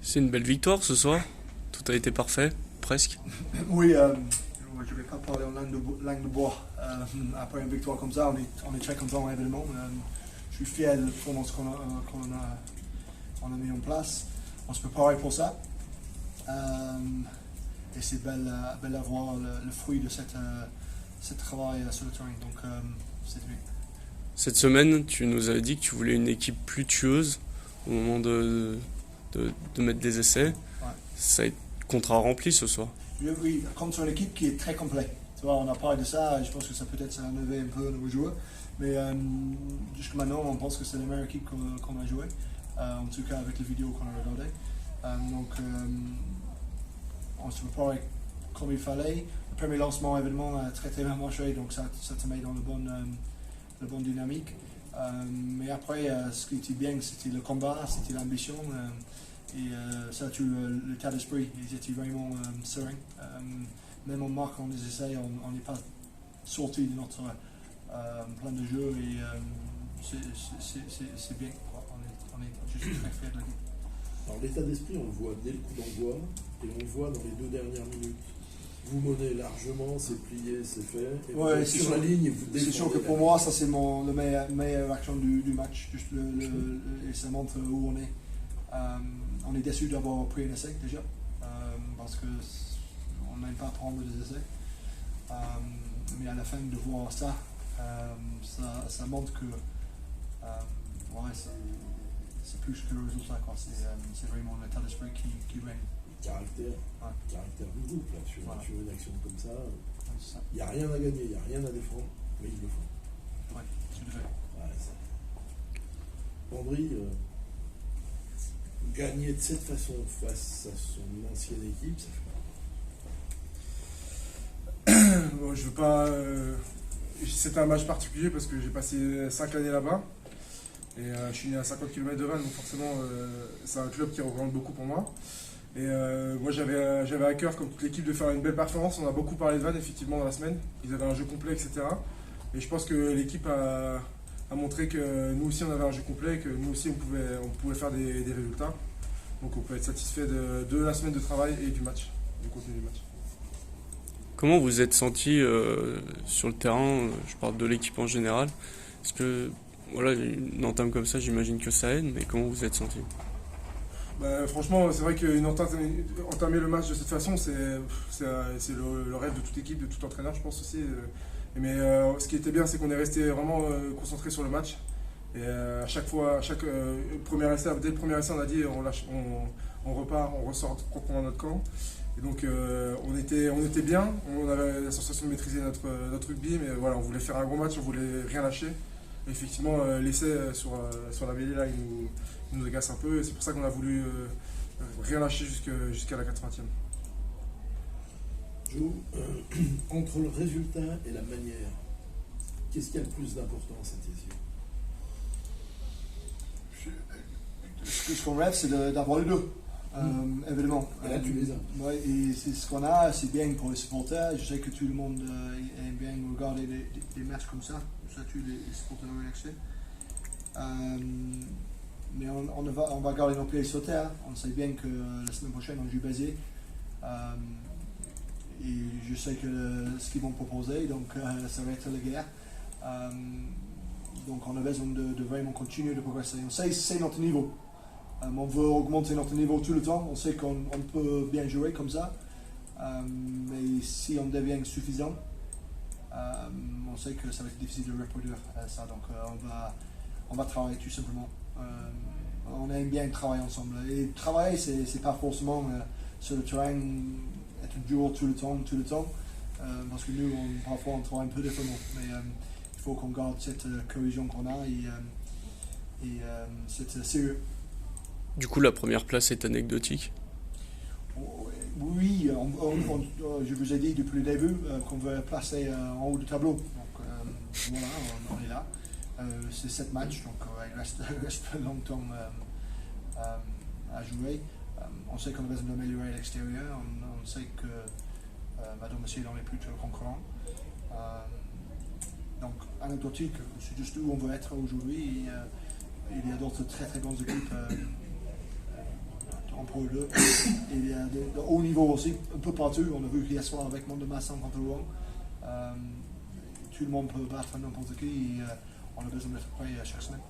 C'est une belle victoire ce soir. Tout a été parfait, presque. Oui, je ne vais pas parler en langue de bois. Après une victoire comme ça, on est très content évidemment. Je suis fier de la performance qu'on a mis en place. On se préparait pour ça. Et c'est belle d'avoir le fruit de ce travail sur le terrain. Donc c'est bien. Cette semaine, tu nous avais dit que tu voulais une équipe plus tueuse au moment de mettre des essais. Ouais. Ça a été contrat rempli ce soir. Oui, contre une équipe qui est très complète. Tu vois, on a parlé de ça, et je pense que ça peut-être ça a enlevé un peu nos joueurs. Mais jusqu'à maintenant, on pense que c'est la meilleure équipe qu'on a joué. En tout cas, avec les vidéos qu'on a regardées. Donc, on se préparait comme il fallait. Le premier lancement, évidemment, a très bien marché, donc ça te met dans la bonne dynamique. Mais après, ce qui était bien, c'était le combat, c'était l'ambition. Et ça, l'état d'esprit, ils étaient vraiment sereins. Même en marquant des essais, on n'est pas sorti de notre plan de jeu et c'est bien. On est juste très fiers de l'équipe. Alors l'état d'esprit, on le voit dès le coup d'envoi et on le voit dans les 2 dernières minutes. Vous menez largement, c'est plié, c'est fait. Et ouais, vous sur la ligne, vous défendez. C'est sûr que pour moi, ça c'est la meilleure action du match. Juste et ça montre où on est. On est déçu d'avoir pris un essai déjà, parce qu'on n'aime pas prendre des essais. Mais à la fin de voir ça, ça montre que ouais, c'est plus que le résultat. C'est vraiment l'état d'esprit qui règne. Caractère du groupe là, sur une action comme ça. Il n'y a rien à gagner, il n'y a rien à défendre, mais ils le font. Oui, tout à fait. Ouais, Andry, gagner de cette façon face à son ancienne équipe, ça fait mal. Bon, je veux pas. C'était un match particulier parce que j'ai passé 5 années là-bas. Et je suis né à 50 km de Vannes, donc forcément, c'est un club qui représente beaucoup pour moi. Et moi, j'avais à cœur, comme toute l'équipe, de faire une belle performance. On a beaucoup parlé de Vannes, effectivement, dans la semaine. Ils avaient un jeu complet, etc. Et je pense que l'équipe a montré que nous aussi, on avait un jeu complet, que nous aussi, on pouvait faire des résultats. Donc, on peut être satisfait de la semaine de travail et du match, du contenu du match. Comment vous êtes senti sur le terrain? Je parle de l'équipe en général. Est-ce que voilà, une entame comme ça, j'imagine que ça aide, mais comment vous êtes senti? Franchement, c'est vrai entamer le match de cette façon, c'est le rêve de toute équipe, de tout entraîneur, je pense aussi. Mais ce qui était bien, c'est qu'on est resté vraiment concentré sur le match. Et à chaque fois, premier essai, dès le premier essai, on a dit on repart, on ressort proprement notre camp. Et donc on était bien, on avait la sensation de maîtriser notre rugby, mais voilà, on voulait faire un gros match, on voulait rien lâcher. Et effectivement, l'essai sur la mêlée là, il nous agace un peu, et c'est pour ça qu'on a voulu rien lâcher jusqu'à la 80e. Joe, entre le résultat et la manière, qu'est-ce qui a le plus d'importance ici? Ce qu'on rêve, c'est d'avoir les deux, évidemment. Et là, tu les as. Ouais, et c'est ce qu'on a, c'est bien pour les supporters. Je sais que tout le monde aime bien regarder des matchs comme ça, surtout les supporters relaxés. Mais on va garder nos pieds sur terre. On sait bien que la semaine prochaine, on joue Béziers. Et je sais que ce qu'ils vont proposer, donc ça va être la guerre. Donc on a besoin de vraiment continuer de progresser. On sait que c'est notre niveau. On veut augmenter notre niveau tout le temps. On sait qu'on peut bien jouer comme ça. Mais si on devient suffisant, on sait que ça va être difficile de reproduire ça. Donc on va travailler tout simplement. On aime bien travailler ensemble. Et travailler, c'est pas forcément sur le terrain être dur tout le temps. Parce que nous, parfois, on travaille un peu différemment. Mais il faut qu'on garde cette cohésion qu'on a et c'est sérieux. Du coup, la première place est anecdotique. Oui, je vous ai dit depuis le début qu'on veut placer en haut du tableau. Donc voilà, on est là. C'est 7 matchs, donc il reste longtemps à jouer. On sait qu'on a besoin d'améliorer à l'extérieur. On sait que à domicile, on est plutôt concurrent. Donc, anecdotique, c'est juste où on veut être aujourd'hui. Il y a d'autres très très bonnes équipes en Pro 2. Et il y a de haut niveau aussi, un peu partout. On a vu hier soir avec Mont-de-Marsan contre Rouen. Tout le monde peut battre n'importe qui et on a besoin d'être prêt chaque semaine.